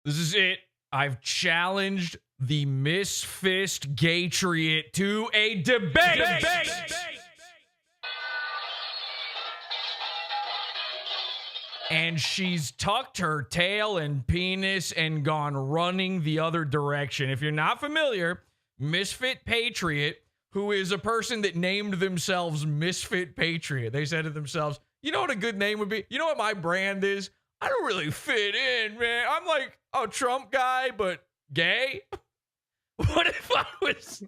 This is it. I've challenged the Miss Fist Patriot to a debate. And she's tucked her tail and penis and gone running the other direction. If you're not familiar, Misfit Patriot, who is a person that named themselves Misfit Patriot. They said to themselves, you know what a good name would be? You know what my brand is? I don't really fit in, man. I'm like a Trump guy, but gay. What if I was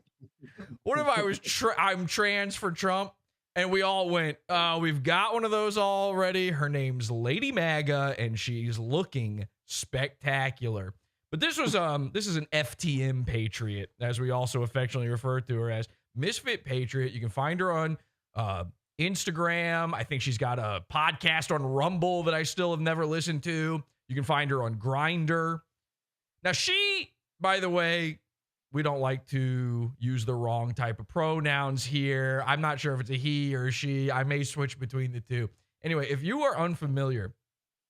I'm trans for Trump? And we all went, we've got one of those already. Her name's Lady MAGA, and she's looking spectacular. But this is an FTM Patriot, as we also affectionately refer to her as. Misfit Patriot. You can find her on Instagram. I think she's got a podcast on Rumble that I still have never listened to. You can find her on Grindr. Now, she, by the way, we don't like to use the wrong type of pronouns here. I'm not sure if it's a he or a she. I may switch between the two. Anyway, if you are unfamiliar,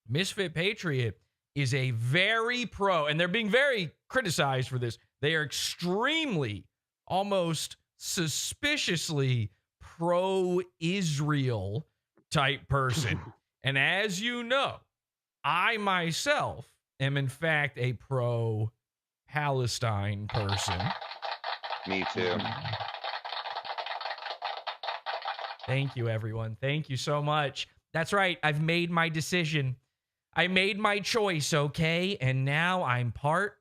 Misfit Patriot is a very pro, and they're being very criticized for this. They are extremely, almost suspiciously pro-Israel type person. And as you know, I myself am in fact a pro-Palestine person. Me too. Thank you, everyone. Thank you so much. That's right. I've made my decision. I made my choice, okay? And now I'm part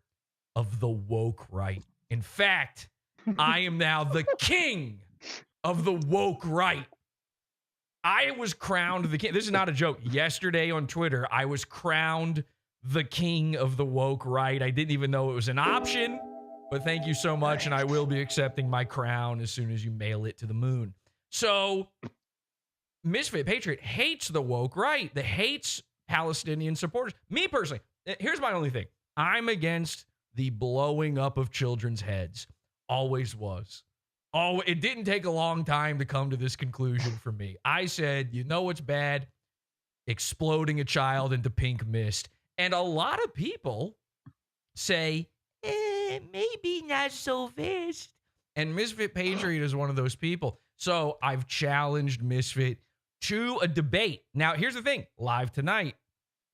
of the woke right. In fact, I am now the king of the woke right. I was crowned the king. This is not a joke. Yesterday on Twitter, I was crowned the king of the woke right. I didn't even know it was an option, but thank you so much, and I will be accepting my crown as soon as you mail it to the moon. So, Misfit Patriot hates the woke right, that hates Palestinian supporters. Me personally, here's my only thing. I'm against the blowing up of children's heads. Always was. Oh, it didn't take a long time to come to this conclusion for me. I said, you know what's bad? Exploding a child into pink mist. And a lot of people say, maybe not so fast. And Misfit Patriot is one of those people. So I've challenged Misfit to a debate. Now, here's the thing. Live tonight,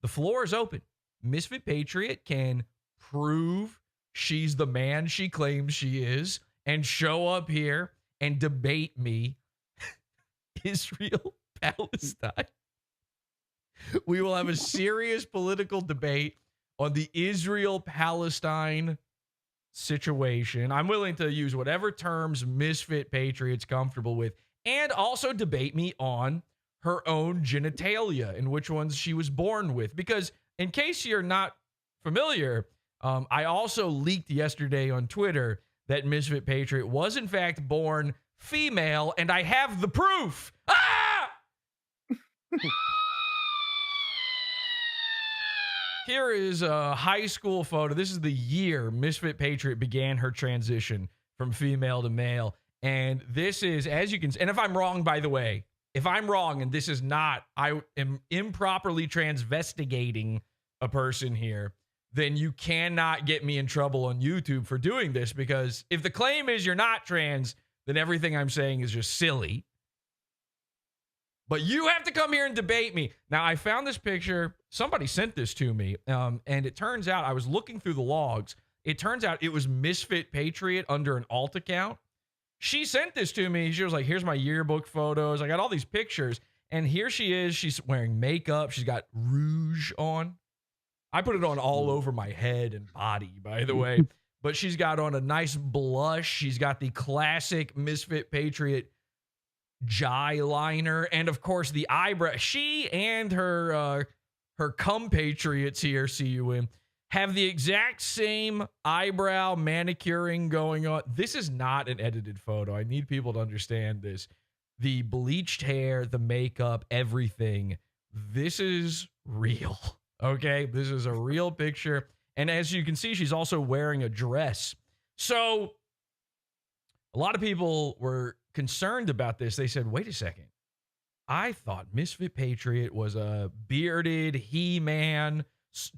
the floor is open. Misfit Patriot can prove she's the man she claims she is and show up here and debate me. Israel, Palestine. We will have a serious political debate on the Israel-Palestine situation. I'm willing to use whatever terms Misfit Patriot's comfortable with, and also debate me on her own genitalia and which ones she was born with. Because in case you're not familiar, I also leaked yesterday on Twitter that Misfit Patriot was in fact born female, and I have the proof. Ah! Here is a high school photo. This is the year Misfit Patriot began her transition from female to male. And this is, as you can see, and if I'm wrong, by the way, if I'm wrong and this is not, I am improperly transvestigating a person here, then you cannot get me in trouble on YouTube for doing this, because if the claim is you're not trans, then everything I'm saying is just silly. But you have to come here and debate me. Now, I found this picture. Somebody sent this to me, and it turns out, I was looking through the logs. It turns out it was Misfit Patriot under an alt account. She sent this to me. She was like, here's my yearbook photos. I got all these pictures. And here she is. She's wearing makeup. She's got rouge on. I put it on all over my head and body, by the way. But she's got on a nice blush. She's got the classic Misfit Patriot jai liner. And, of course, the eyebrow. She and her compatriots here, CUM, have the exact same eyebrow manicuring going on. This is not an edited photo. I need people to understand this. The bleached hair, the makeup, everything. This is real. Okay, this is a real picture. And as you can see, she's also wearing a dress. So a lot of people were concerned about this. They said, wait a second. I thought Misfit Patriot was a bearded He-Man,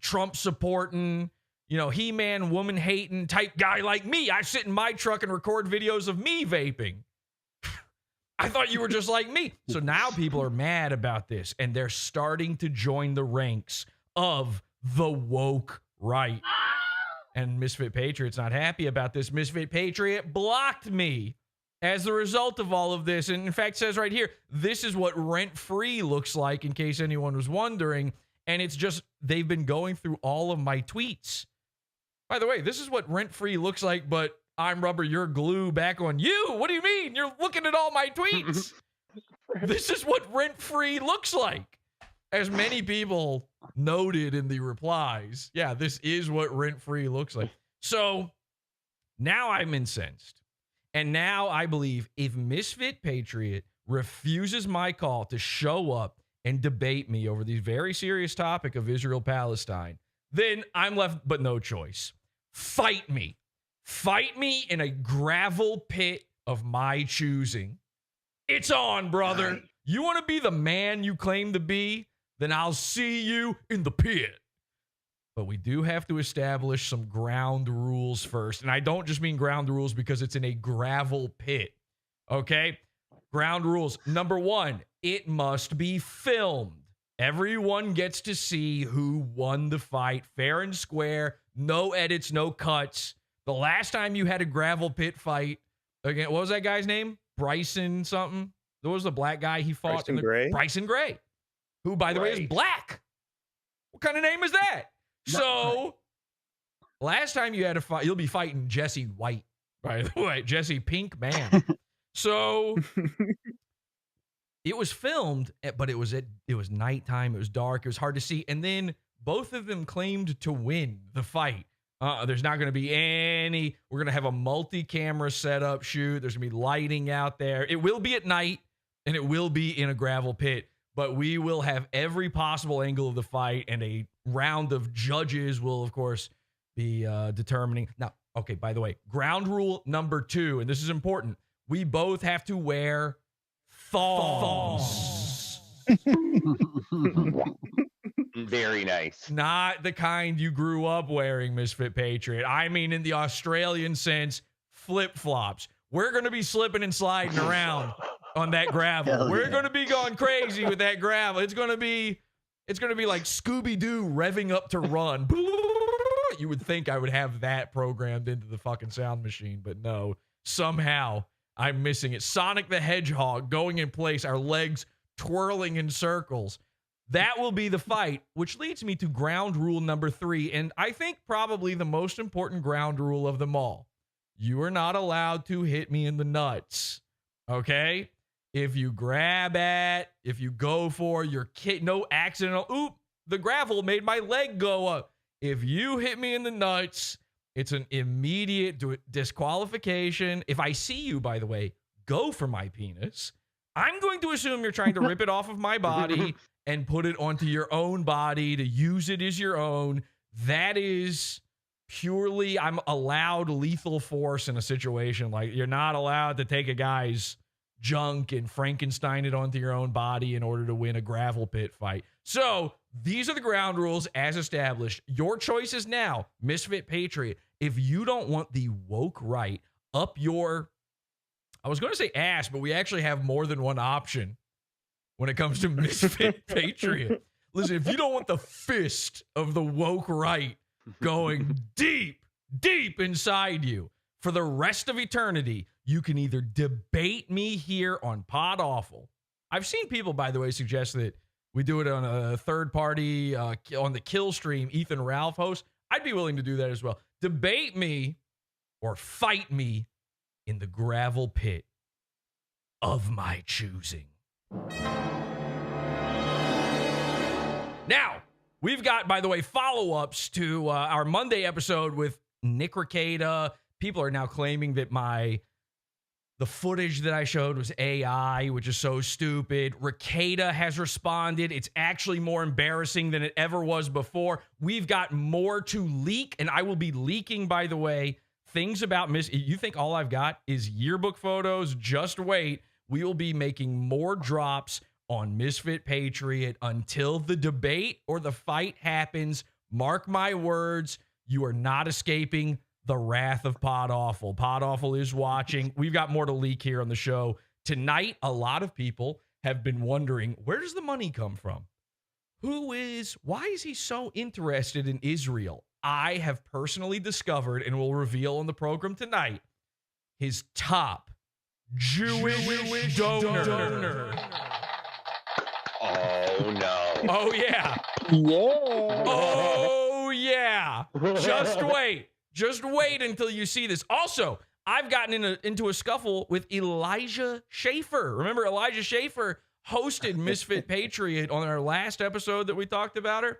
Trump supporting, He-Man, woman-hating type guy like me. I sit in my truck and record videos of me vaping. I thought you were just like me. So now people are mad about this, and they're starting to join the ranks of the woke right. And Misfit Patriot's not happy about this. Misfit Patriot blocked me as a result of all of this. And in fact, says right here, this is what rent-free looks like, in case anyone was wondering. And it's just, they've been going through all of my tweets. By the way, this is what rent-free looks like, but I'm rubber, you're glue back on you. What do you mean? You're looking at all my tweets. This is what rent-free looks like. As many people noted in the replies, yeah, this is what rent-free looks like. So now I'm incensed. And now I believe if Misfit Patriot refuses my call to show up and debate me over the very serious topic of Israel-Palestine, then I'm left but no choice. Fight me. Fight me in a gravel pit of my choosing. It's on, brother. You want to be the man you claim to be? Then I'll see you in the pit. But we do have to establish some ground rules first. And I don't just mean ground rules because it's in a gravel pit. Okay? Ground rules. Number 1, it must be filmed. Everyone gets to see who won the fight, fair and square, no edits, no cuts. The last time you had a gravel pit fight, again, what was that guy's name? Bryson something? What was the black guy he fought? Bryson Gray? Bryson Gray, who, by the way, is black. What kind of name is that? So, last time you had a fight, you'll be fighting Jesse White, by the way, Jesse Pink Man. So, it was filmed, but it was nighttime. It was dark. It was hard to see. And then both of them claimed to win the fight. There's not going to be any. We're going to have a multi-camera setup shoot. There's going to be lighting out there. It will be at night, and it will be in a gravel pit. But we will have every possible angle of the fight, and a round of judges will, of course, be determining. Now, okay, by the way, ground rule number 2, and this is important. We both have to wear thongs. Very nice. Not the kind you grew up wearing, Misfit Patriot. I mean, in the Australian sense, flip-flops. We're going to be slipping and sliding around on that gravel. We're going to be going crazy with that gravel. It's going to be like Scooby-Doo revving up to run. You would think I would have that programmed into the fucking sound machine, but no. Somehow, I'm missing it. Sonic the Hedgehog going in place, our legs twirling in circles. That will be the fight, which leads me to ground rule number 3, and I think probably the most important ground rule of them all. You are not allowed to hit me in the nuts, okay? If you grab at, if you go for your kid, no accidental, oop, the gravel made my leg go up. If you hit me in the nuts, it's an immediate disqualification. If I see you, by the way, go for my penis, I'm going to assume you're trying to rip it off of my body and put it onto your own body to use it as your own. That is purely, I'm allowed lethal force in a situation. Like, you're not allowed to take a guy's junk and Frankenstein it onto your own body in order to win a gravel pit fight. So these are the ground rules as established. Your choice is now, Misfit Patriot. If you don't want the woke right up your, I was going to say ass, but we actually have more than one option when it comes to Misfit Patriot. Listen, if you don't want the fist of the woke right going deep, deep inside you for the rest of eternity, you can either debate me here on PODAWFUL. I've seen people, by the way, suggest that we do it on a third party, on the Kill stream, Ethan Ralph host. I'd be willing to do that as well. Debate me or fight me in the gravel pit of my choosing. Now, we've got, by the way, follow-ups to our Monday episode with Nick Rekieta. People are now claiming that the footage that I showed was AI, which is so stupid. Rekieta has responded. It's actually more embarrassing than it ever was before. We've got more to leak, and I will be leaking, by the way, things about You think all I've got is yearbook photos? Just wait. We will be making more drops on Misfit Patriot until the debate or the fight happens. Mark my words. You are not escaping the wrath of PodAwful. PodAwful is watching. We've got more to leak here on the show. Tonight, a lot of people have been wondering, where does the money come from? Why is he so interested in Israel? I have personally discovered, and will reveal on the program tonight, his top Jewish donor. Oh, no. Oh, yeah. Yeah. Oh, yeah. Just wait. Just wait until you see this. Also, I've gotten into a scuffle with Elijah Schaffer. Remember, Elijah Schaffer hosted Misfit Patriot on our last episode that we talked about her.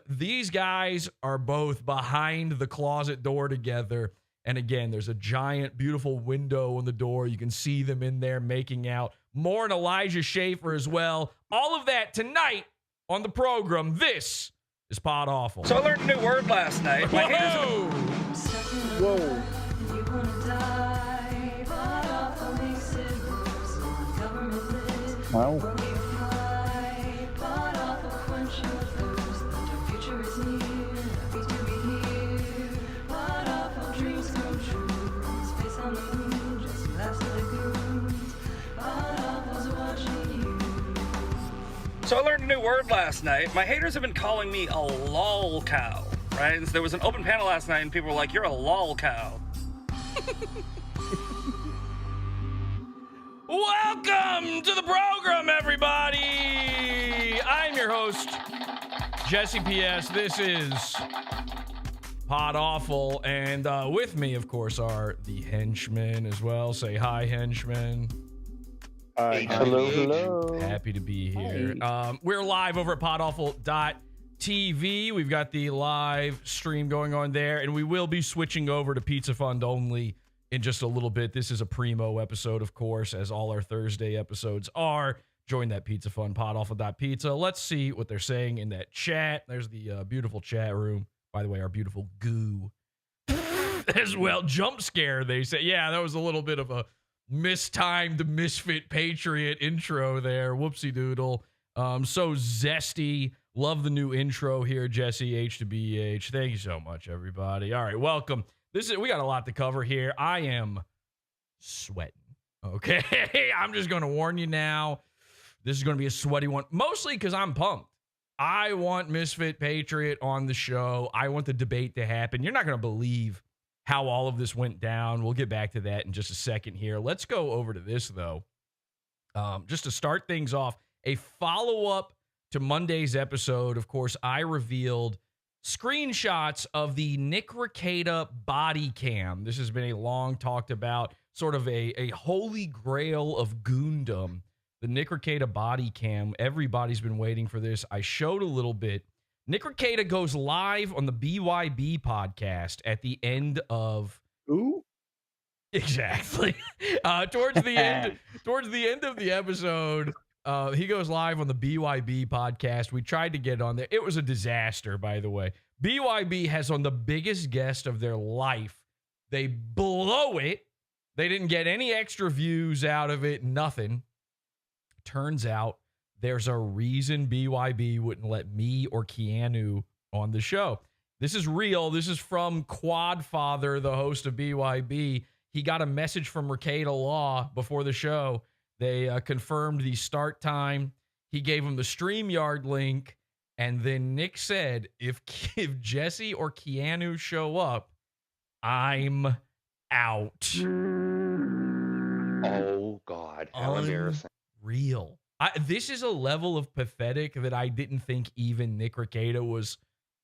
These guys are both behind the closet door together. And again, there's a giant, beautiful window on the door. You can see them in there making out. More on Elijah Schaffer as well. All of that tonight on the program. This is PodAwful. So I learned a new word last night. My haters Whoa. Wow. So I learned a new word last night. My haters have been calling me a lol cow, right? And so there was an open panel last night, and people were like, "You're a lol cow." Welcome to the program, everybody. I'm your host, Jesse P.S. This is PodAwful, and with me, of course, are the henchmen as well. Say hi, henchmen. Hello. Happy to be here. We're live over at PodAwful.tv. We've got the live stream going on there, and we will be switching over to Pizza Fund only in just a little bit. This is a primo episode, of course, as all our Thursday episodes are. Join that Pizza Fund, PodAwful.pizza. Let's see what they're saying in that chat. There's the beautiful chat room. By the way, our beautiful goo as well. Jump scare, they say. Yeah, that was a little bit of a mistimed Misfit Patriot intro there. Whoopsie doodle. So zesty. Love the new intro here, Jesse H to BH. Thank you so much, everybody. All right, welcome. We got a lot to cover here. I am sweating. Okay. I'm just gonna warn you now. This is gonna be a sweaty one, mostly because I'm pumped. I want Misfit Patriot on the show. I want the debate to happen. You're not gonna believe how all of this went down. We'll get back to that in just a second here. Let's go over to this, though. Just to start things off, a follow-up to Monday's episode. Of course, I revealed screenshots of the Nick Rekieta body cam. This has been a long talked about, sort of a holy grail of goondom. The Nick Rekieta body cam. Everybody's been waiting for this. I showed a little bit. Nick Rekieta goes live on the BYB podcast at the end of... Ooh. Exactly. Towards the end of the episode, he goes live on the BYB podcast. We tried to get on there. It was a disaster, by the way. BYB has on the biggest guest of their life. They blow it. They didn't get any extra views out of it. Nothing. Turns out there's a reason BYB wouldn't let me or Keanu on the show. This is real. This is from Quadfather, the host of BYB. He got a message from Rekieta Law before the show. They confirmed the start time. He gave him the StreamYard link. And then Nick said, if Jesse or Keanu show up, I'm out. Oh, God. How embarrassing. Real. This is a level of pathetic that I didn't think even Nick Rekieta was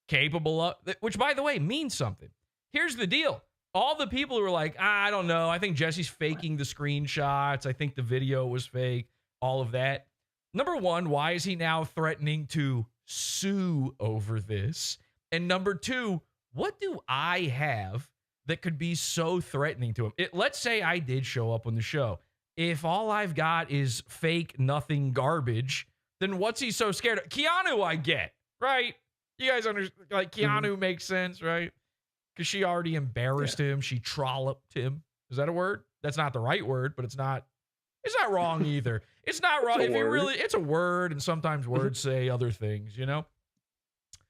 capable of, which, by the way, means something. Here's the deal. All the people who were like, I don't know. I think Jesse's faking the screenshots. I think the video was fake. All of that. Number one, why is he now threatening to sue over this? And number two, what do I have that could be so threatening to him? Let's say I did show up on the show. If all I've got is fake nothing garbage, then what's he so scared of? Keanu, I get, right? You guys understand, like, Keanu makes sense, right? Because she already embarrassed him. She trolloped him. Is that a word? That's not the right word, but it's not wrong either. It's not wrong. If you really, it's a word, and sometimes words say other things, you know?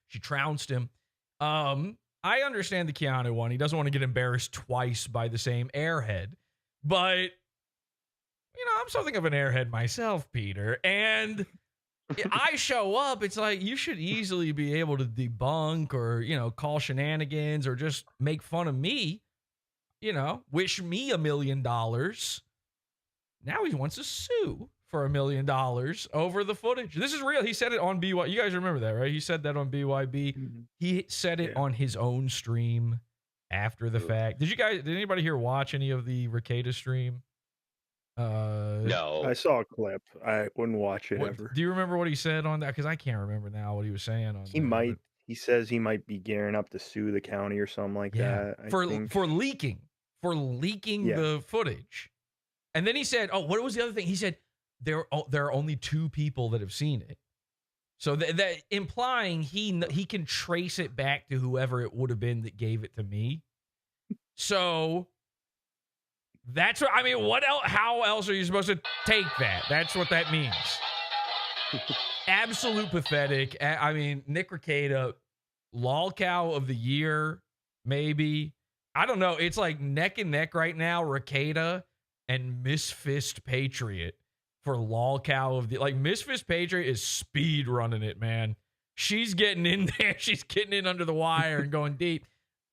She trounced him. I understand the Keanu one. He doesn't want to get embarrassed twice by the same airhead. But, you know, I'm something of an airhead myself, Peter. And I show up, it's like you should easily be able to debunk or, you know, call shenanigans or just make fun of me, you know, wish me $1 million. Now he wants to sue for $1 million over the footage. This is real. He said it on BY. You guys remember that, right? He said that on BYB. Mm-hmm. He said it on his own stream after the fact. Did anybody here watch any of the Rekieta stream? No. I saw a clip. I wouldn't watch it ever. Do you remember what he said on that? Because I can't remember now what he was saying on He that, might. He says he might be gearing up to sue the county or something like that. For leaking the footage. And then he said, "Oh, what was the other thing?" He said there are only 2 people that have seen it. So that implying he can trace it back to whoever it would have been that gave it to me. So that's what I mean. What else? How else are you supposed to take that? That's what that means. Absolute pathetic. I mean, Nick Rekieta, lolcow of the year, maybe. I don't know. It's like neck and neck right now. Rekieta and Miss Fist Patriot for lolcow of the Miss Fist Patriot is speed running it, man. She's getting in there. She's getting in under the wire and going deep.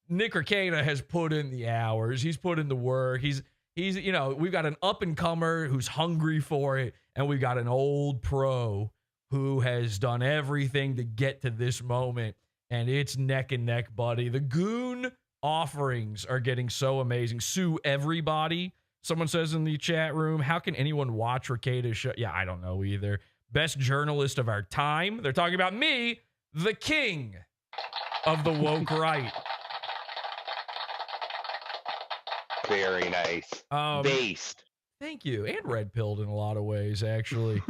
Nick Rekieta has put in the hours. He's put in the work. He's you know, we've got an up-and-comer who's hungry for it, and we've got an old pro who has done everything to get to this moment, and it's neck and neck, buddy. The goon offerings are getting so amazing. Sue everybody. Someone says in the chat room, how can anyone watch Rekieta's show? Yeah, I don't know either. Best journalist of our time. They're talking about me, the king of the woke right. Very nice. Based. Thank you. And red-pilled in a lot of ways, actually.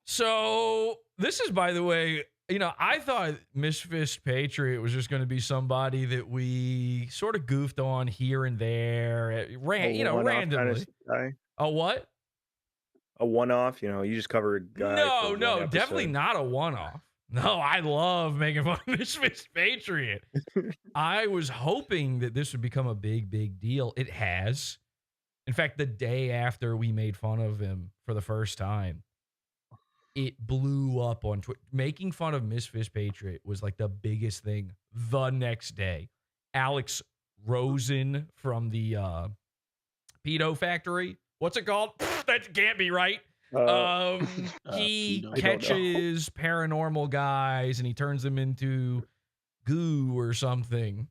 So this is, by the way, you know, I thought Miss Fist Patriot was just going to be somebody that we sort of goofed on here and there, randomly. Kind of A what? A one-off, you know, you just cover a guy. No, definitely not a one-off. No, I love making fun of Miss Fist Patriot. I was hoping that this would become a big, big deal. It has. In fact, the day after we made fun of him for the first time, it blew up on Twitter. Making fun of Miss Fist Patriot was like the biggest thing the next day. Alex Rosen from the Pedo Factory. What's it called? That can't be right. He catches paranormal guys and he turns them into goo or something.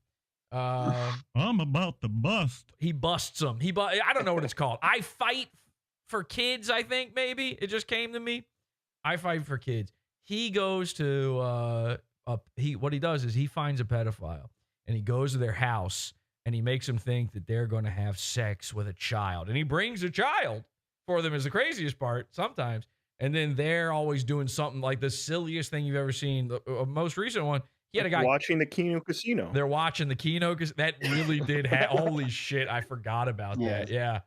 I'm about to bust. He busts them. I don't know what it's called. I fight for kids, I think, maybe. It just came to me. I fight for kids. He goes to, what he does is he finds a pedophile and he goes to their house and he makes them think that they're going to have sex with a child. And he brings a child for them is the craziest part sometimes. And then they're always doing something like the silliest thing you've ever seen. The most recent one, he had a guy watching the Kino Casino. They're watching the Kino because that really did holy shit. I forgot about that. Yeah.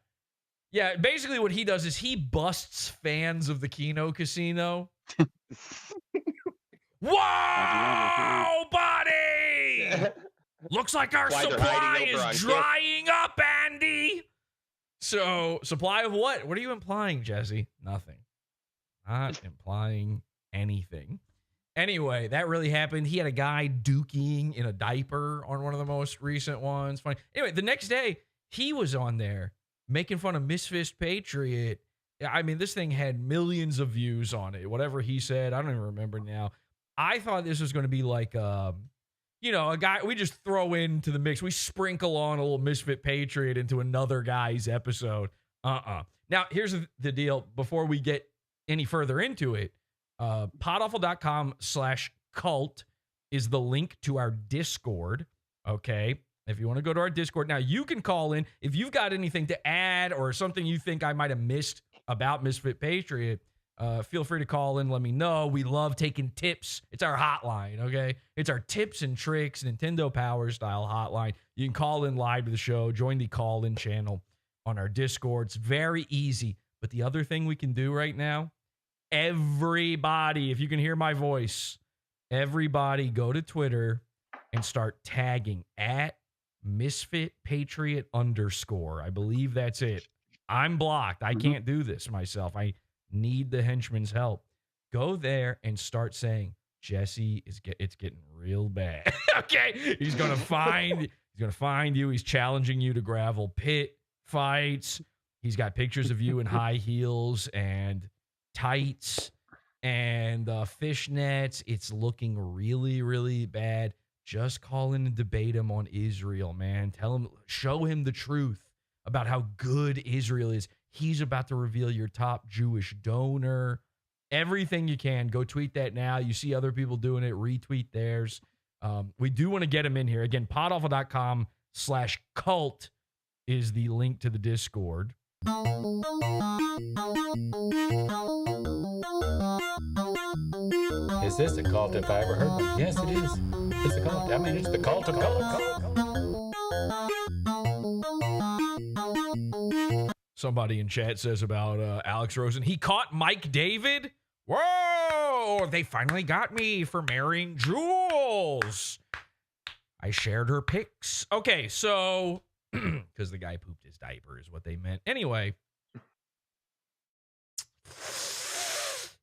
Yeah. Basically what he does is he busts fans of the Kino Casino. Whoa, buddy! Looks like our supply is drying up, Andy. So, supply of what? What are you implying, Jesse? Nothing. Not implying anything. Anyway, that really happened. He had a guy dooking in a diaper on one of the most recent ones. Funny. Anyway, the next day, he was on there making fun of Miss Fist Patriot. I mean, this thing had millions of views on it. Whatever he said, I don't even remember now. I thought this was going to be like, you know, a guy we just throw into the mix. We sprinkle on a little Misfit Patriot into another guy's episode. Now, here's the deal. Before we get any further into it, PODAWFUL.com/cult is the link to our Discord. Okay. If you want to go to our Discord. Now, you can call in if you've got anything to add or something you think I might have missed about Misfit Patriot. Feel free to call in. Let me know. We love taking tips. It's our hotline, okay? It's our tips and tricks, Nintendo Power style hotline. You can call in live to the show. Join the call-in channel on our Discord. It's very easy. But the other thing we can do right now, everybody, if you can hear my voice, everybody go to Twitter and start tagging at Misfit Patriot _. I believe that's it. I'm blocked. I can't do this myself. I need the henchman's help. Go there and start saying, Jesse, it's getting real bad. Okay? He's gonna find you. He's challenging you to gravel pit fights. He's got pictures of you in high heels and tights and fishnets. It's looking really, really bad. Just call in and debate him on Israel, man. Show him the truth about how good Israel is. He's about to reveal your top Jewish donor. Everything you can. Go tweet that now. You see other people doing it. Retweet theirs. We do want to get him in here. Again, PODAWFUL.com/cult is the link to the Discord. Is this a cult if I ever heard one? Yes, it is. It's a cult. I mean, it's the cult of cults. Somebody in chat says about Alex Rosen, he caught Mike David. Whoa! They finally got me for marrying Jules. I shared her pics. Okay, so because the guy pooped his diaper is what they meant. Anyway,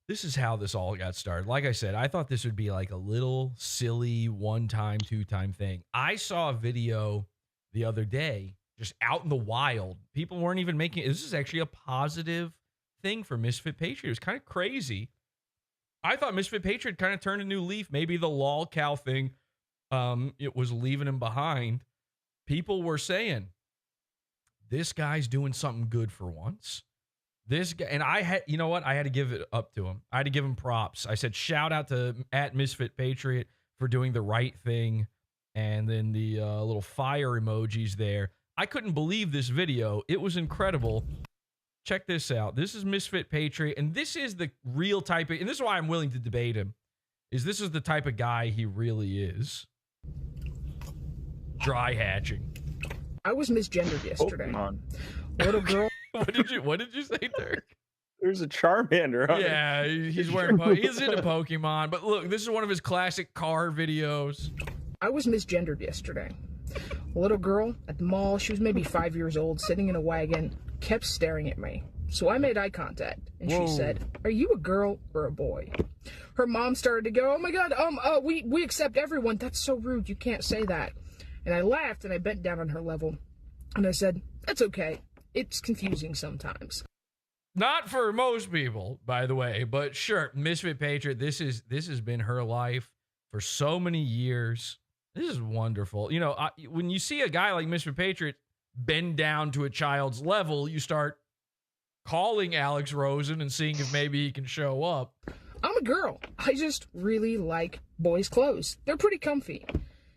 this is how this all got started. Like I said, I thought this would be like a little silly one-time, two-time thing. I saw a video the other day just out in the wild. People weren't even making it. This is actually a positive thing for Misfit Patriot. It was kind of crazy. I thought Misfit Patriot kind of turned a new leaf. Maybe the lol cow thing, it was leaving him behind. People were saying, this guy's doing something good for once. This guy, and I had, you know what? I had to give it up to him. I had to give him props. I said, shout out to @Misfit Patriot for doing the right thing. And then the little fire emojis there. I couldn't believe this video. It was incredible. Check this out. This is Misfit Patriot, and this is the real type of, and this is why I'm willing to debate him, is this is the type of guy he really is. Dry hatching. I was misgendered yesterday. Pokemon. Little girl. What did you say, Dirk? There's a Charmander on it. Yeah, he's wearing he's into Pokemon, but look, this is one of his classic car videos. I was misgendered yesterday. A little girl at the mall, she was maybe 5 years old, sitting in a wagon, kept staring at me. So I made eye contact, and she said, "Are you a girl or a boy?" Her mom started to go, "Oh my God, we accept everyone. That's so rude. You can't say that." And I laughed, and I bent down on her level, and I said, "That's okay. It's confusing sometimes." Not for most people, by the way, but sure, Misfit Patriot, this has been her life for so many years. This is wonderful. You know, when you see a guy like Misfit Patriot bend down to a child's level, you start calling Alex Rosen and seeing if maybe he can show up. I'm a girl. I just really like boys' clothes. They're pretty comfy.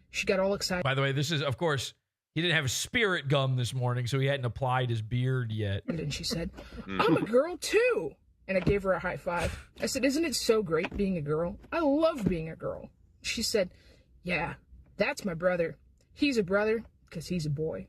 She got all excited. By the way, this is, of course, he didn't have spirit gum this morning, so he hadn't applied his beard yet. And then she said, "I'm a girl too." And I gave her a high five. I said, "Isn't it so great being a girl? I love being a girl." She said, "Yeah, that's my brother. He's a brother because he's a boy."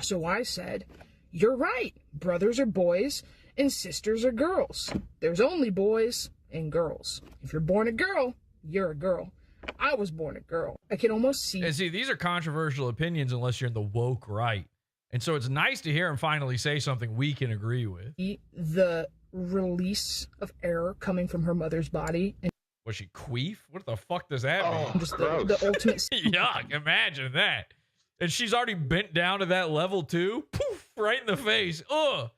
So I said, "You're right. Brothers are boys and sisters are girls. There's only boys and girls. If you're born a girl, you're a girl. I was born a girl." I can almost see. And see, these are controversial opinions unless you're in the woke right. And so it's nice to hear him finally say something we can agree with. The release of air coming from her mother's body. And was she queef? What the fuck does that mean? Just the ultimate. Yuck, imagine that. And she's already bent down to that level too. Poof, right in the face. Ugh.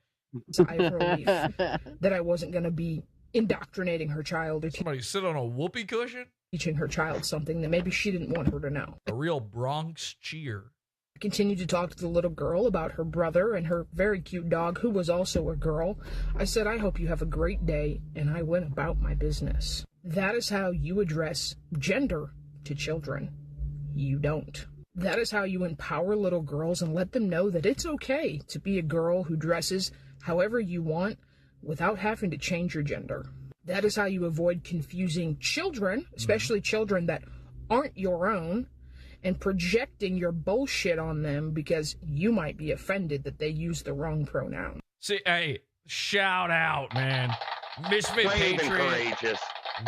Sigh of relief that I wasn't going to be indoctrinating her child or somebody sit on a whoopee cushion? Teaching her child something that maybe she didn't want her to know. A real Bronx cheer. I continued to talk to the little girl about her brother and her very cute dog, who was also a girl. I said, "I hope you have a great day," and I went about my business. That is how you address gender to children. You don't. That is how you empower little girls and let them know that it's okay to be a girl who dresses however you want without having to change your gender. That is how you avoid confusing children, especially children that aren't your own, and projecting your bullshit on them because you might be offended that they use the wrong pronoun. See, hey, shout out, man. Misfit Patriot. Courageous.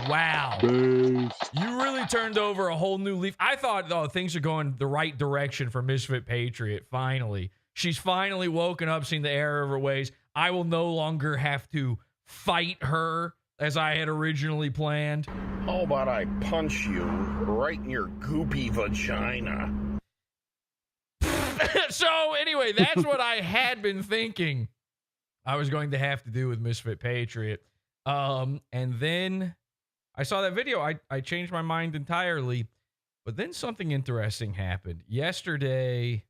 Wow. You really turned over a whole new leaf. I thought, though, things are going the right direction for Misfit Patriot, finally. She's finally woken up, seen the error of her ways. I will no longer have to fight her as I had originally planned. How about I punch you right in your goopy vagina? So, anyway, that's what I had been thinking I was going to have to do with Misfit Patriot. And then I saw that video. I changed my mind entirely. But then something interesting happened. Yesterday,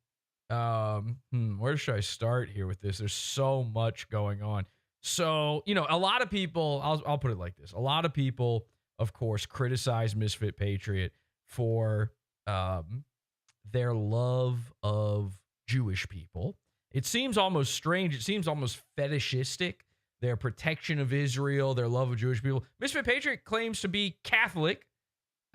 where should I start here with this? There's so much going on. So, you know, a lot of people, I'll put it like this. A lot of people, of course, criticize Misfit Patriot for their love of Jewish people. It seems almost strange. It seems almost fetishistic. Their protection of Israel, their love of Jewish people. Misfit Patriot claims to be Catholic,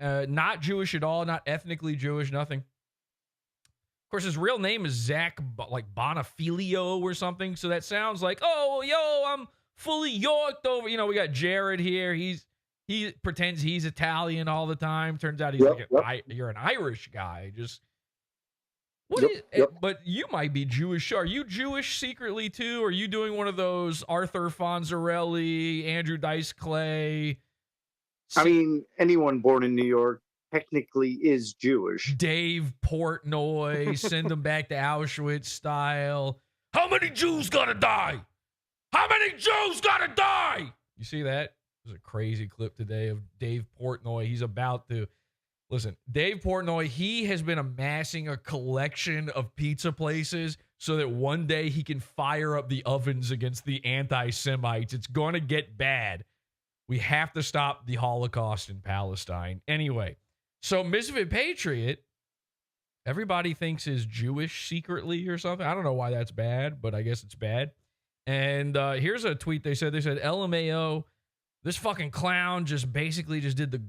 not Jewish at all, not ethnically Jewish, nothing. Of course, his real name is Zach, like Bonifilio or something. So that sounds like, oh, yo, I'm fully yoked over. You know, we got Jared here. He pretends he's Italian all the time. Turns out he's you're an Irish guy. Just But you might be Jewish. Are you Jewish secretly too? Are you doing one of those Arthur Fonzarelli, Andrew Dice Clay? I mean, anyone born in New York technically is Jewish. Dave Portnoy, send him back to Auschwitz style. How many Jews gotta die? How many Jews gotta die? You see that? There's a crazy clip today of Dave Portnoy. He's about to... Listen, Dave Portnoy, he has been amassing a collection of pizza places so that one day he can fire up the ovens against the anti-Semites. It's going to get bad. We have to stop the Holocaust in Palestine. Anyway, so Misfit Patriot, everybody thinks is Jewish secretly or something. I don't know why that's bad, but I guess it's bad. And here's a tweet they said, LMAO, this fucking clown just basically did the...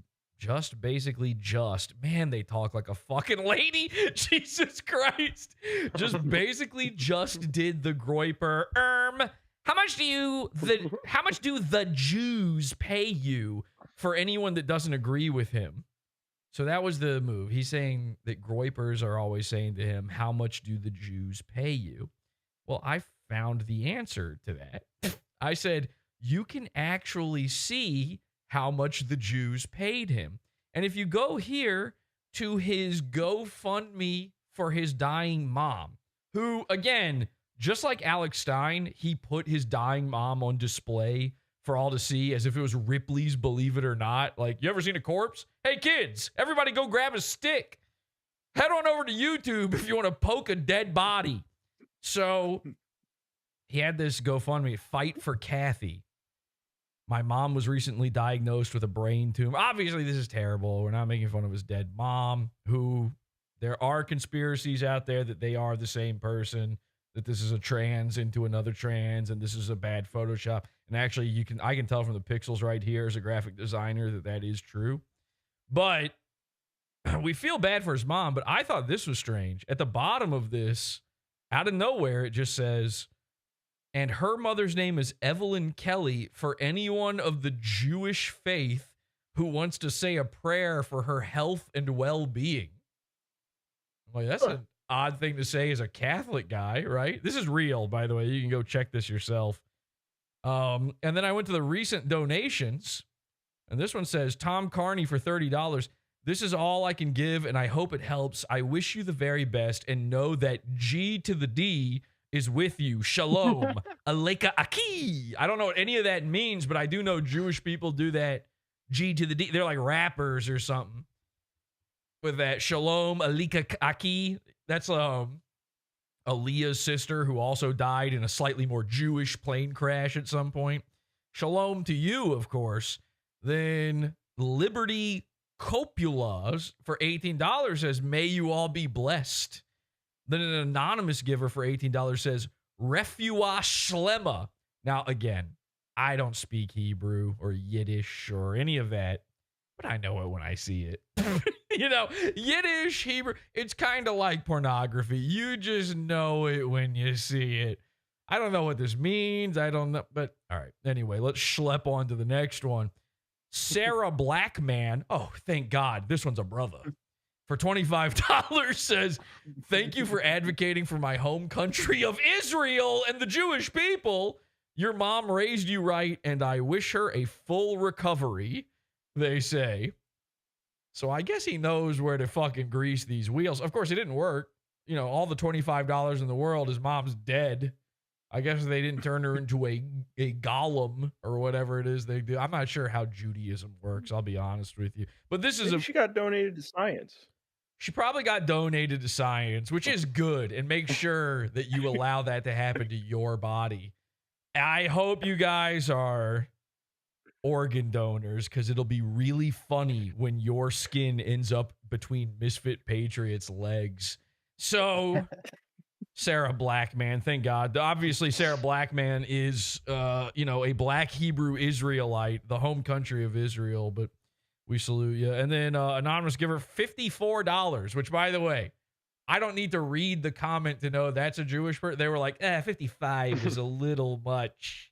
Man, they talk like a fucking lady. Jesus Christ. Basically did the Groiper. How much do the Jews pay you for anyone that doesn't agree with him? So that was the move. He's saying that Groipers are always saying to him, how much do the Jews pay you? Well, I found the answer to that. I said, you can actually see how much the Jews paid him. And if you go here to his GoFundMe for his dying mom, who, again, just like Alex Stein, he put his dying mom on display for all to see as if it was Ripley's Believe It or Not. Like, you ever seen a corpse? Hey, kids, everybody go grab a stick. Head on over to YouTube if you want to poke a dead body. So he had this GoFundMe, Fight for Kathy. My mom was recently diagnosed with a brain tumor. Obviously, this is terrible. We're not making fun of his dead mom, who there are conspiracies out there that they are the same person, that this is a trans into another trans, and this is a bad Photoshop. And actually, I can tell from the pixels right here as a graphic designer that is true. But we feel bad for his mom, but I thought this was strange. At the bottom of this, out of nowhere, it just says... And her mother's name is Evelyn Kelly for anyone of the Jewish faith who wants to say a prayer for her health and well-being. I'm like, that's an odd thing to say as a Catholic guy, right? This is real, by the way. You can go check this yourself. And then I went to the recent donations, and this one says, Tom Carney for $30. This is all I can give, and I hope it helps. I wish you the very best, and know that G to the D is with you. Shalom. Aleika Aki. I don't know what any of that means, but I do know Jewish people do that G to the D. They're like rappers or something with that. Shalom. Aleika Aki. That's Aaliyah's sister, who also died in a slightly more Jewish plane crash at some point. Shalom to you, of course. Then Liberty Copulas for $18 says, may you all be blessed. Then an anonymous giver for $18 says, Refuah Shlema. Now, again, I don't speak Hebrew or Yiddish or any of that, but I know it when I see it. You know, Yiddish, Hebrew, it's kind of like pornography. You just know it when you see it. I don't know what this means. I don't know, but all right. Anyway, let's schlep on to the next one. Sarah Blackman, oh, thank God, this one's a brother, for $25 says, thank you for advocating for my home country of Israel and the Jewish people. Your mom raised you right, and I wish her a full recovery, they say. So I guess he knows where to fucking grease these wheels. Of course, it didn't work. You know, all the $25 in the world, his mom's dead. I guess they didn't turn her into a golem or whatever it is they do. I'm not sure how Judaism works, I'll be honest with you. But this is she got donated to science. She probably got donated to science, which is good, and make sure that you allow that to happen to your body. I hope you guys are organ donors, because it'll be really funny when your skin ends up between Misfit Patriot's legs. So, Sarah Blackman, thank God. Obviously, Sarah Blackman is, a black Hebrew Israelite, the home country of Israel, but we salute you. And then anonymous giver, $54, which, by the way, I don't need to read the comment to know that's a Jewish person. They were like, 55 is a little much.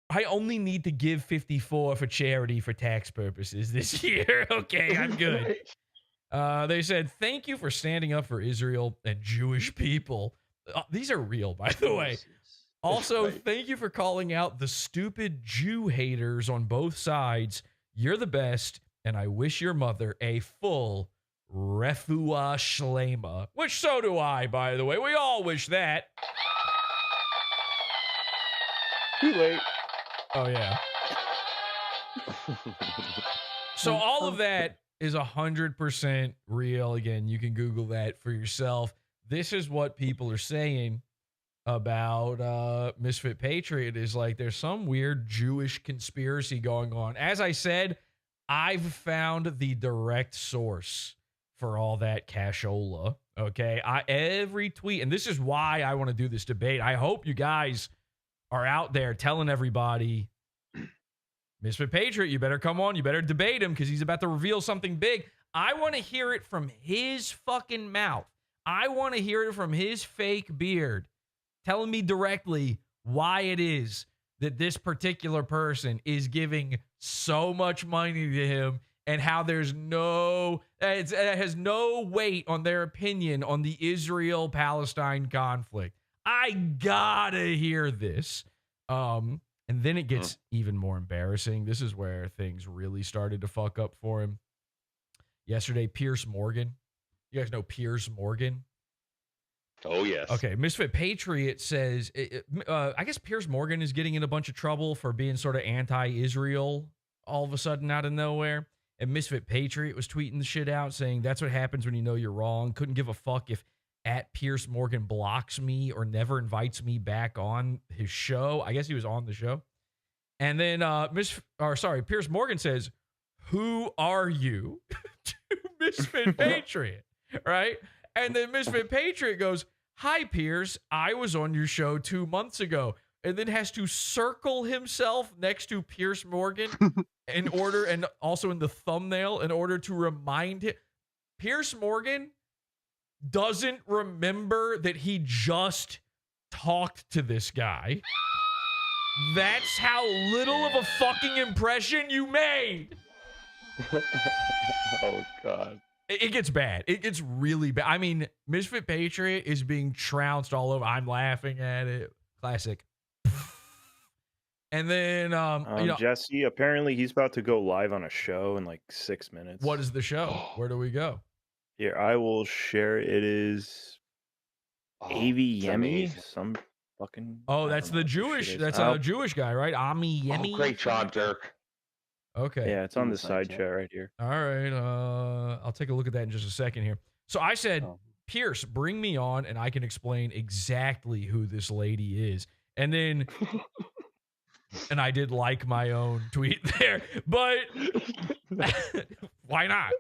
I only need to give 54 for charity for tax purposes this year. Okay, I'm good. They said, thank you for standing up for Israel and Jewish people. These are real, by the way. Also, thank you for calling out the stupid Jew haters on both sides. You're the best, and I wish your mother a full refuah shlema. Which so do I, by the way. We all wish that. Too late. Oh, yeah. So all of that is 100% real. Again, you can Google that for yourself. This is what people are saying about Misfit Patriot is like there's some weird Jewish conspiracy going on. As I said, I've found the direct source for all that cashola. Okay, every tweet, and this is why I want to do this debate. I hope you guys are out there telling everybody, Misfit Patriot, you better come on, you better debate him because he's about to reveal something big. I want to hear it from his fucking mouth. I want to hear it from his fake beard telling me directly why it is that this particular person is giving so much money to him and how there's it has no weight on their opinion on the Israel-Palestine conflict. I gotta hear this. And then it gets even more embarrassing. This is where things really started to fuck up for him. Yesterday, Piers Morgan. You guys know Piers Morgan? Oh, yes. Okay, Misfit Patriot says, I guess Piers Morgan is getting in a bunch of trouble for being sort of anti-Israel all of a sudden out of nowhere. And Misfit Patriot was tweeting the shit out saying, that's what happens when you know you're wrong. Couldn't give a fuck if @Piers Morgan blocks me or never invites me back on his show. I guess he was on the show. And then Piers Morgan says, who are you to Misfit Patriot? Right? And then Misfit Patriot goes, hi, Piers. I was on your show 2 months ago. And then has to circle himself next to Piers Morgan in order, and also in the thumbnail, in order to remind him. Piers Morgan doesn't remember that he just talked to this guy. That's how little of a fucking impression you made. Oh, God. It gets bad. It gets really bad. I mean, Misfit Patriot is being trounced all over. I'm laughing at it. Classic. And then, Jesse, apparently he's about to go live on a show in like 6 minutes. What is the show? Where do we go? Here, I will share. It is Avi Yemi. Some fucking. Oh, that's the Jewish. That's a Jewish guy, right? Ami Yemi. Oh, great job, Dirk. Okay. Yeah, it's on the side chat right here. All right. I'll take a look at that in just a second here. So I said, Pierce, bring me on and I can explain exactly who this lady is. And then, and I did like my own tweet there, but why not?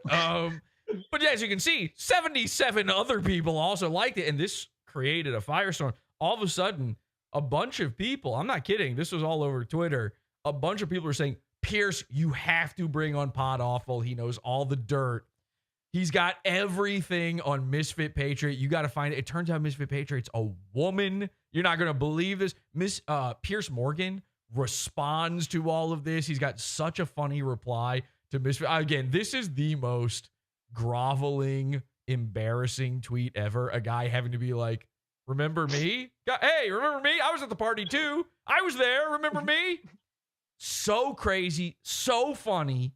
But as you can see, 77 other people also liked it. And this created a firestorm. All of a sudden, a bunch of people, I'm not kidding, this was all over Twitter. A bunch of people were saying, Pierce, you have to bring on PODAWFUL. He knows all the dirt. He's got everything on Misfit Patriot. You got to find it. It turns out Misfit Patriot's a woman. You're not going to believe this. Piers Morgan responds to all of this. He's got such a funny reply to Misfit. Again, this is the most groveling, embarrassing tweet ever. A guy having to be like, remember me? Hey, remember me? I was at the party too. I was there. Remember me? So crazy, so funny.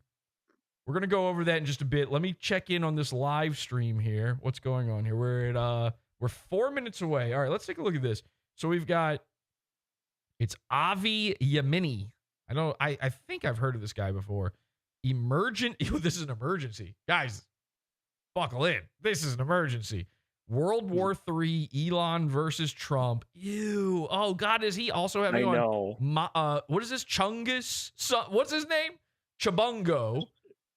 We're going to go over that in just a bit. Let me check in on this live stream here. What's going on here? We're 4 minutes away. All right, let's take a look at this. So we've got, it's Avi Yamini. I think I've heard of this guy before. This is an emergency. Guys, buckle in. This is an emergency. World War III, Elon versus Trump. Ew. Oh, God, is he also having what is this? Chungus? What's his name? Chabungo.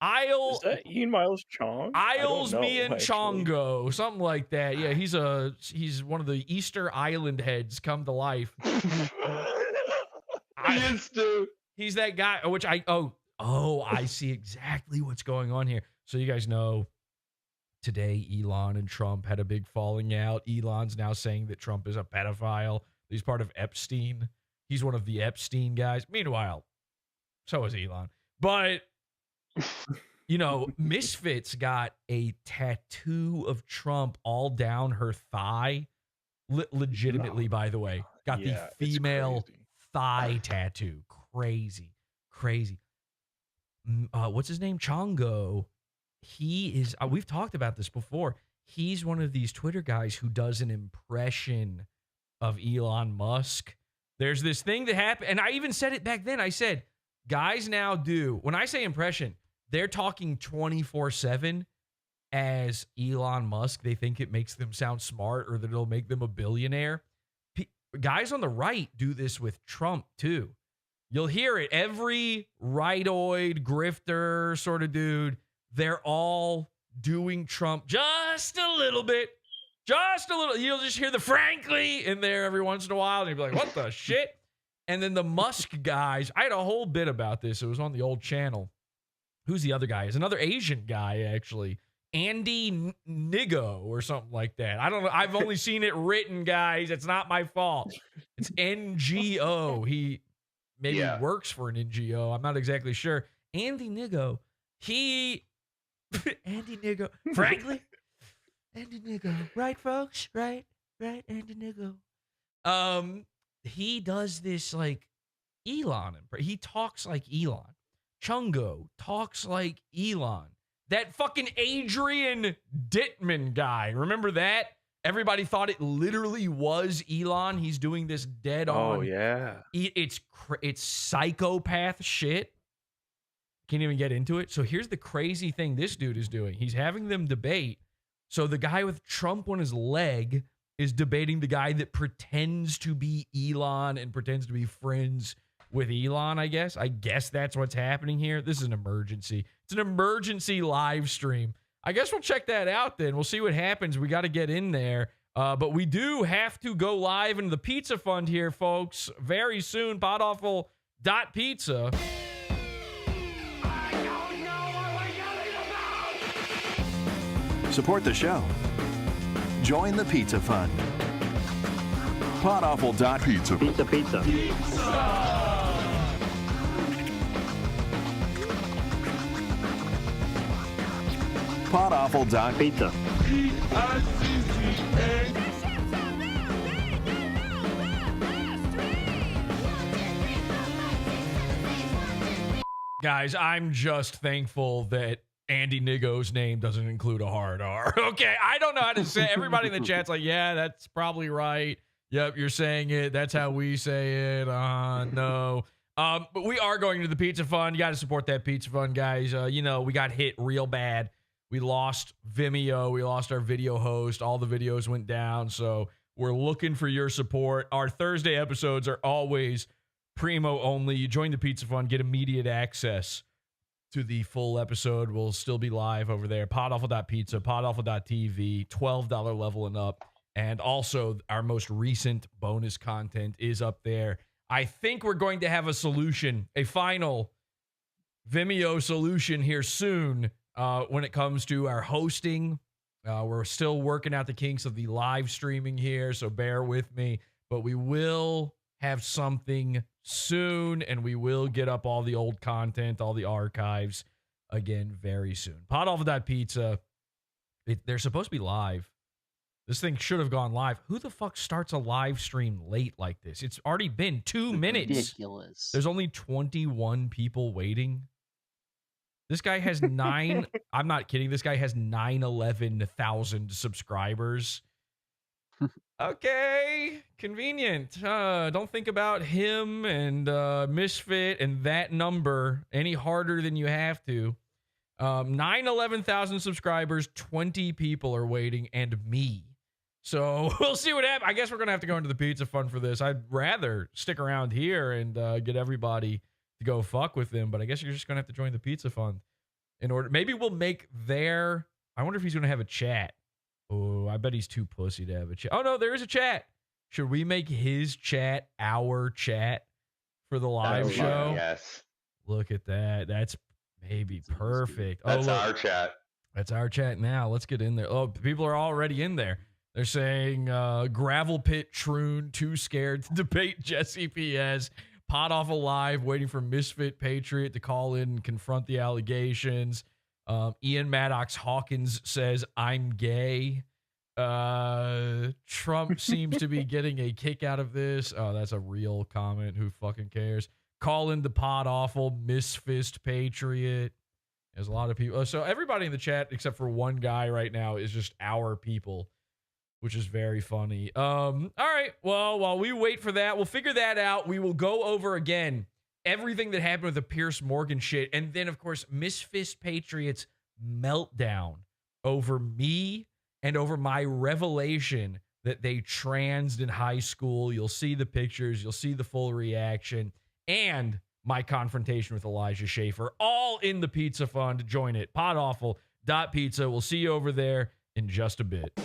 Is that Ian Miles Chong? Isles me and Chongo. Something like that. Yeah, he's one of the Easter Island heads come to life. He's that guy, which I see exactly what's going on here. So you guys know today Elon and Trump had a big falling out. Elon's now saying that Trump is a pedophile. He's part of Epstein. He's one of the Epstein guys. Meanwhile, so is Elon. But, you know, Misfit's got a tattoo of Trump all down her thigh. Legitimately, by the way. Got the female thigh tattoo. Crazy. What's his name? Chongo. He is, we've talked about this before. He's one of these Twitter guys who does an impression of Elon Musk. There's this thing that happened, and I even said it back then. I said, guys now do, when I say impression, they're talking 24/7 as Elon Musk. They think it makes them sound smart or that it'll make them a billionaire. Guys on the right do this with Trump too. You'll hear it. Every rightoid, grifter sort of dude, they're all doing Trump just a little bit. Just a little. You'll just hear the frankly in there every once in a while, and you'll be like, what the shit? And then the Musk guys, I had a whole bit about this. It was on the old channel. Who's the other guy? It's another Asian guy, actually. Andy Nigo or something like that. I don't know. I've only seen it written, guys. It's not my fault. It's NGO. He maybe works for an NGO. I'm not exactly sure. Andy Nigo. Andy Nigo. Frankly, Andy Nigo. Right, folks? Right? Andy Nigo. He does this like Elon. He talks like Elon. Chungo talks like Elon. That fucking Adrian Dittman guy. Remember that? Everybody thought it literally was Elon. He's doing this dead on. Oh, yeah. It's psychopath shit. Can't even get into it. So here's the crazy thing this dude is doing. He's having them debate. So the guy with Trump on his leg is debating the guy that pretends to be Elon and pretends to be friends with Elon, I guess. I guess that's what's happening here. This is an emergency. It's an emergency live stream. I guess we'll check that out then. We'll see what happens. We got to get in there. But we do have to go live into the pizza fund here, folks. Very soon, PODAWFUL.pizza. Support the show. Join the Pizza Fund. PODAWFUL.pizza. Pizza. PODAWFUL.pizza. Guys, I'm just thankful that Andy Nigo's name doesn't include a hard R. Okay, I don't know how to say it. Everybody in the chat's like, yeah, that's probably right. Yep, you're saying it. That's how we say it. No. But we are going to the Pizza Fund. You got to support that Pizza Fund, guys. We got hit real bad. We lost Vimeo. We lost our video host. All the videos went down. So we're looking for your support. Our Thursday episodes are always primo only. You join the Pizza Fund, get immediate access to the full episode. We'll still be live over there. PODAWFUL.pizza, PODAWFUL.tv, $12 level and up. And also our most recent bonus content is up there. I think we're going to have a solution, a final Vimeo solution here soon when it comes to our hosting. We're still working out the kinks of the live streaming here, so bear with me. But we will have something soon, and we will get up all the old content, all the archives again very soon. PODAWFUL.pizza. They're supposed to be live. This thing should have gone live. Who the fuck starts a live stream late like this? It's already been 2 minutes. Ridiculous. There's only 21 people waiting. This guy has I'm not kidding. This guy has 11,000 subscribers. Okay, convenient. Don't think about him and Misfit and that number any harder than you have to. 11,000 subscribers, 20 people are waiting, and me. So we'll see what happens. I guess we're going to have to go into the pizza fund for this. I'd rather stick around here and get everybody to go fuck with them, but I guess you're just going to have to join the pizza fund in order. Maybe we'll make their... I wonder if he's going to have a chat. Oh, I bet he's too pussy to have a chat. Oh, no, there is a chat. Should we make his chat our chat for the live show? Yes. Look at that. That's maybe perfect. That's look. our chat. That's our chat now. Let's get in there. Oh, people are already in there. They're saying Gravel Pit Troon, too scared to debate Jesse P.S. PODAWFUL Live, waiting for Misfit Patriot to call in and confront the allegations. Ian Maddox Hawkins says, I'm gay. Trump seems to be getting a kick out of this. Oh, that's a real comment. Who fucking cares? Call in the PODAWFUL Miss Fist Patriot. There's a lot of people. So everybody in the chat, except for one guy right now, is just our people, which is very funny. All right. Well, while we wait for that, we'll figure that out. We will go over again everything that happened with the Piers Morgan shit. And then, of course, Miss Fist Patriot's meltdown over me and over my revelation that they transed in high school. You'll see the pictures. You'll see the full reaction. And my confrontation with Elijah Schaffer. All in the Pizza Fund. Join it. PODAWFUL.pizza. We'll see you over there in just a bit.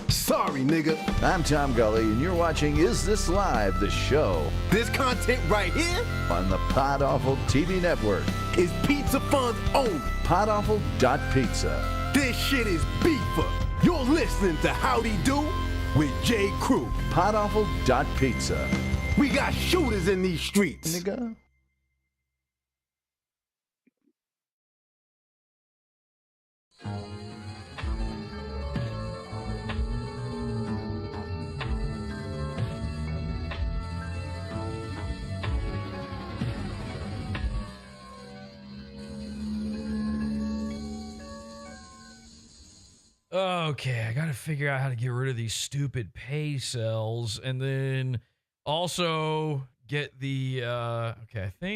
Sorry, nigga. I'm Tom Gully, and you're watching Is This Live, the show. This content right here On the PODAWFUL TV network. is Pizza Fund's own. PODAWFUL.pizza. This shit is beefer. You're listening to Howdy Do with J. Crew. PODAWFUL.pizza. We got shooters in these streets. Nigga. Okay, I got to figure out how to get rid of these stupid pay cells and then also get the, okay, I think